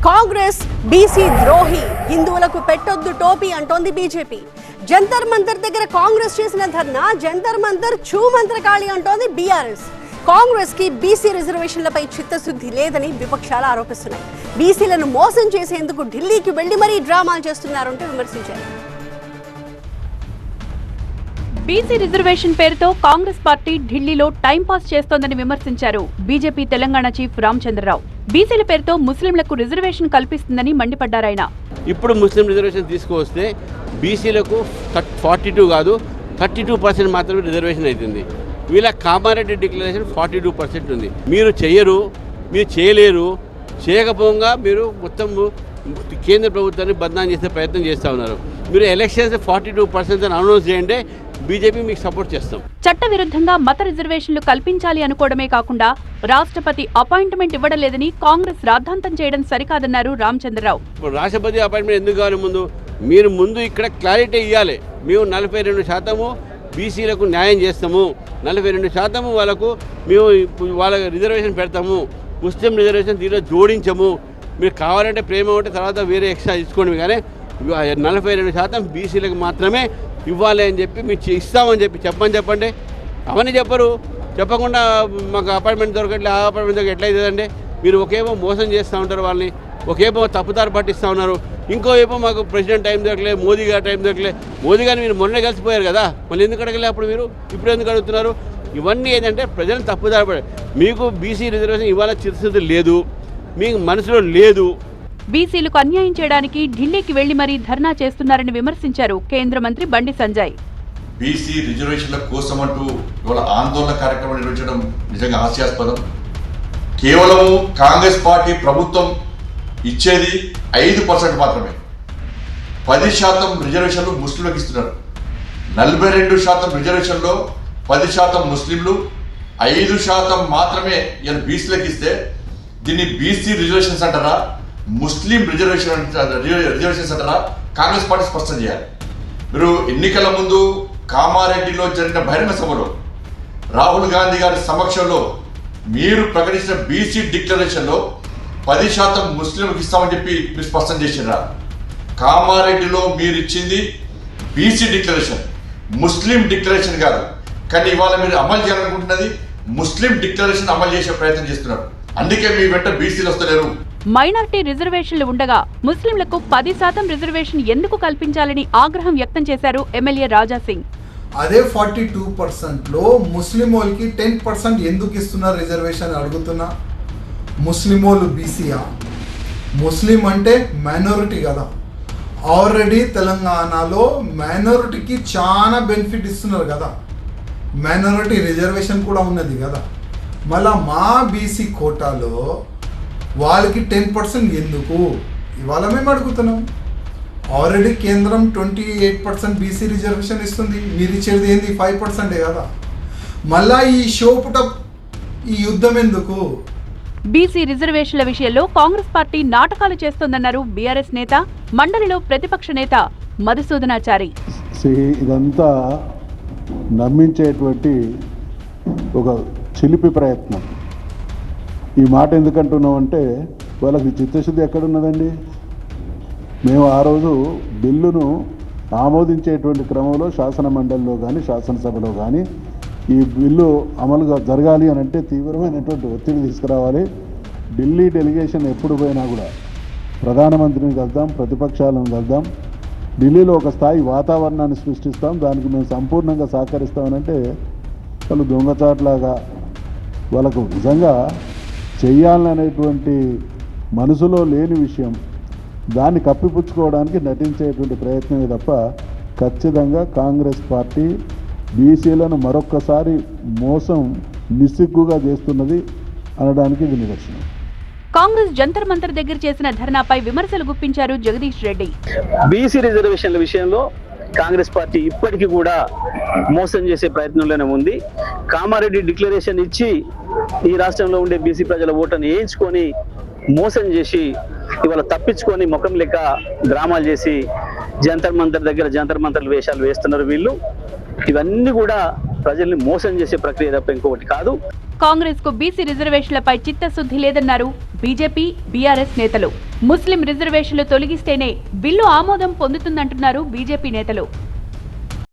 Congress BC ద్రోహి, హిందువులకు పెట్టొద్దు టోపీ అంటోంది బీజేపీ. జంతర్ మంతర్ దగ్గర కాంగ్రెస్ చేసిన ధర్నా జంతర్ మంతర్ మంత్రకాళి అంటోంది బీఆర్ఎస్. కాంగ్రెస్ కి బీసీ రిజర్వేషన్లపై చిత్తశుద్ధి లేదని విపక్షాలు ఆరోపిస్తున్నాయి. బీసీలను మోసం చేసేందుకు ఢిల్లీకి వెళ్లి మరీ డ్రామాలు చేస్తున్నారంటూ విమర్శించారు. బీసీ రిజర్వేషన్ పేరుతో కాంగ్రెస్ పార్టీ ఢిల్లీలో టైంపాస్ చేస్తోందని విమర్శించారు బీజేపీ తెలంగాణ చీఫ్ రామచంద్రరావు. బీసీల పేరుతో ముస్లింలకు రిజర్వేషన్ కల్పిస్తుందని మండిపడ్డారాయన. ఇప్పుడు ముస్లిం రిజర్వేషన్ తీసుకువస్తే బీసీలకు 42 కాదు 32% మాత్రమే రిజర్వేషన్ అవుతుంది. వీళ్ళ కామారెడ్డి డిక్లరేషన్ 42% ఉంది. మీరు చెయ్యరు, మీరు చేయలేరు, చేయకపోగా మీరు మొత్తం కేంద్ర ప్రభుత్వాన్ని బదనాం చేసే ప్రయత్నం చేస్తూ ఉన్నారు. మీరు ఎలక్షన్స్ 42% అని అనౌన్స్ చేయండి, బీజేపీ మీకు సపోర్ట్ చేస్తాం. చట్టవిరుద్ధంగా మత రిజర్వేషన్లు కల్పించాలి అనుకోవడమే కాకుండా రాష్ట్రపతి అపాయింట్మెంట్ ఇవ్వడలేదని కాంగ్రెస్ రాద్ధాంతం చేయడం సరికాదన్నారు రామచంద్రరావు. రాష్ట్రపతి అపాయింట్మెంట్ ఎందుకు కావాలి? మీరు ముందు ఇక్కడ క్లారిటీ ఇవ్వాలి. మేము 42% బీసీలకు న్యాయం చేస్తాము, 42% వాళ్ళకు మేము వాళ్ళ రిజర్వేషన్ పెడతాము, ముస్లిం రిజర్వేషన్ దీనిలో జోడించము. మీరు కావాలంటే ప్రేమ ఉంటే తర్వాత వేరే ఎక్స్ట్రా తీసుకోండి, కానీ 42% బీసీలకు మాత్రమే ఇవ్వాలి అని చెప్పి మీరు ఇస్తామని చెప్పండి. అవన్నీ చెప్పరు. చెప్పకుండా మాకు అపాయింట్మెంట్ దొరకట్లే, ఆ అపాయింట్మెంట్ దొరక ఎట్లయితుందండి? మీరు ఒకేమో మోసం చేస్తూ ఉంటారు వాళ్ళని, ఒకేమో తప్పుదారి పట్టిస్తూ ఉన్నారు, ఇంకో ఏమో మాకు ప్రెసిడెంట్ టైం దొరకలే, మోదీ గారు టైం దొరకలే. మోదీ గారిని మీరు మొన్నే కలిసిపోయారు కదా, మళ్ళీ ఎందుకు అడగలే? అప్పుడు మీరు ఇప్పుడు ఎందుకు అడుగుతున్నారు? ఇవన్నీ ఏంటంటే ప్రజలను తప్పుదారి పడే. మీకు బీసీ రిజర్వేషన్ ఇవాళ చిత్తశుద్ధి లేదు, మీకు మనసులో లేదు. బీసీలకు అన్యాయం చేయడానికి ఢిల్లీకి వెళ్లి మరీ ధర్నా చేస్తున్నారని విమర్శించారు కేంద్ర మంత్రి బండి సంజయ్. బీసీ రిజర్వేషన్ల కోసం అంటూ ఇవాళ ఆందోళన కార్యక్రమం నిర్వహించడం నిజంగా హాస్యాస్పదం. కేవలం కాంగ్రెస్ పార్టీ ప్రభుత్వం ఇచ్చేది 5% మాత్రమే. 10% రిజర్వేషన్లు ముస్లింలకు ఇస్తున్నారు. 42% రిజర్వేషన్లో 10% ముస్లింలు, 5% మాత్రమే ఇలా బీసీలకు ఇస్తే దీన్ని బీసీ రిజర్వేషన్స్ అంటారా, ముస్లిం రిజర్వేషన్స్ అంటారా? కాంగ్రెస్ పార్టీ స్పష్టం చేయాలి. మీరు ఎన్నికల ముందు కామారెడ్డిలో జరిగిన బహిరంగ సభలో రాహుల్ గాంధీ గారి సమక్షంలో మీరు ప్రకటించిన బీసీ డిక్లరేషన్లో 10% ముస్లింలకు ఇస్తామని చెప్పి మీరు స్పష్టం చేసినారా? కామారెడ్డిలో మీరు ఇచ్చింది బీసీ డిక్లరేషన్, ముస్లిం డిక్లరేషన్ కాదు. కానీ ఇవాళ మీరు అమలు చేయాలనుకుంటున్నది ముస్లిం డిక్లరేషన్ అమలు చేసే ప్రయత్నం చేస్తున్నారు. అందుకే మీ వెంట బీసీలు వస్తలేరు. మైనారిటీ రిజర్వేషన్లు ఉండగా ముస్లింలకు 10% రిజర్వేషన్ ఎందుకు కల్పించాలని ఆగ్రహం వ్యక్తం చేశారు ఎమ్మెల్యే రాజాసింగ్. అదే 42%లో ముస్లిం వాళ్ళకి 10% ఎందుకు ఇస్తున్నారు రిజర్వేషన్ అడుగుతున్నా. ముస్లిం వాళ్ళు బీసీయా? ముస్లిం అంటే మైనారిటీ కదా. ఆల్రెడీ తెలంగాణలో మైనారిటీకి చాలా బెనిఫిట్ ఇస్తున్నారు కదా, మైనారిటీ రిజర్వేషన్ కూడా ఉన్నది కదా. మళ్ళా మా బీసీ కోటాలో వాళ్ళకి 10% ఎందుకు ఇవాళ మేము అడుగుతున్నాం. ఆల్రెడీ కేంద్రం 28% బీసీ రిజర్వేషన్ ఇస్తుంది, మీరు ఇచ్చేది ఏంది 5% కదా. మళ్ళా ఈ షోపుటప్ ఈ యుద్ధం ఎందుకు? బీసీ రిజర్వేషన్ల విషయంలో కాంగ్రెస్ పార్టీ నాటకాలు చేస్తోందన్నారు బీఆర్ఎస్ నేత, మండలిలో ప్రతిపక్ష నేత మధుసూదనాచారి. ఇదంతా నమ్మించేటువంటి ఒక చిలిపి ప్రయత్నం. ఈ మాట ఎందుకంటున్నామంటే వాళ్ళకి చిత్తశుద్ధి ఎక్కడున్నదండి? మేము ఆ రోజు బిల్లును ఆమోదించేటువంటి క్రమంలో శాసన మండలిలో కానీ శాసనసభలో కానీ ఈ బిల్లు అమలుగా జరగాలి అని అంటే తీవ్రమైనటువంటి ఒత్తిడి తీసుకురావాలి. ఢిల్లీ డెలిగేషన్ ఎప్పుడు పోయినా కూడా ప్రధానమంత్రిని కలుద్దాం, ప్రతిపక్షాలను కలుద్దాం, ఢిల్లీలో ఒక స్థాయి వాతావరణాన్ని సృష్టిస్తాం, దానికి మేము సంపూర్ణంగా సహకరిస్తామనంటే వాళ్ళు దొంగచాట్లాగా వాళ్ళకు నిజంగా చెయ్యాలనేటువంటి మనసులో లేని విషయం దాన్ని కప్పిపుచ్చుకోవడానికి నటించేటువంటి ప్రయత్నమే తప్ప ఖచ్చితంగా కాంగ్రెస్ పార్టీ బీసీలను మరొక్కసారి మోసం నిస్సిగ్గుగా చేస్తున్నది అనడానికి ఇది నిదర్శనం. కాంగ్రెస్ జంతర్ మంతర్ దగ్గర చేసిన ధర్నాపై విమర్శలు గుప్పించారు జగదీష్ రెడ్డి. బీసీ రిజర్వేషన్ల విషయంలో కాంగ్రెస్ పార్టీ ఇప్పటికీ కూడా మోసం చేసే ప్రయత్నంలోనే ఉంది. కామారెడ్డి డిక్లరేషన్ ఇచ్చి ఈ రాష్ట్రంలో ఉండే బీసీ ప్రజల ఓటును వేయించుకొని మోసం చేసి ఇవాళ తప్పించుకొని ముఖం లెక్క డ్రామాలు చేసి జంతర్ మంతర్ దగ్గర జంతర్ మంతర్ల వేషాలు వేస్తున్నారు వీళ్ళు. ఇవన్నీ కూడా ప్రజల్ని మోసం చేసే ప్రక్రియ తప్ప ఇంకొకటి కాదు. కాంగ్రెస్ కు బీసీ రిజర్వేషన్లపై చిత్తశుద్ధి లేదన్నారు బీజేపీ బీఆర్ఎస్ నేతలు. ముస్లిం రిజర్వేషన్లు తొలగిస్తేనే బిల్లు ఆమోదం పొందుతుందంటున్నారు బీజేపీ నేతలు.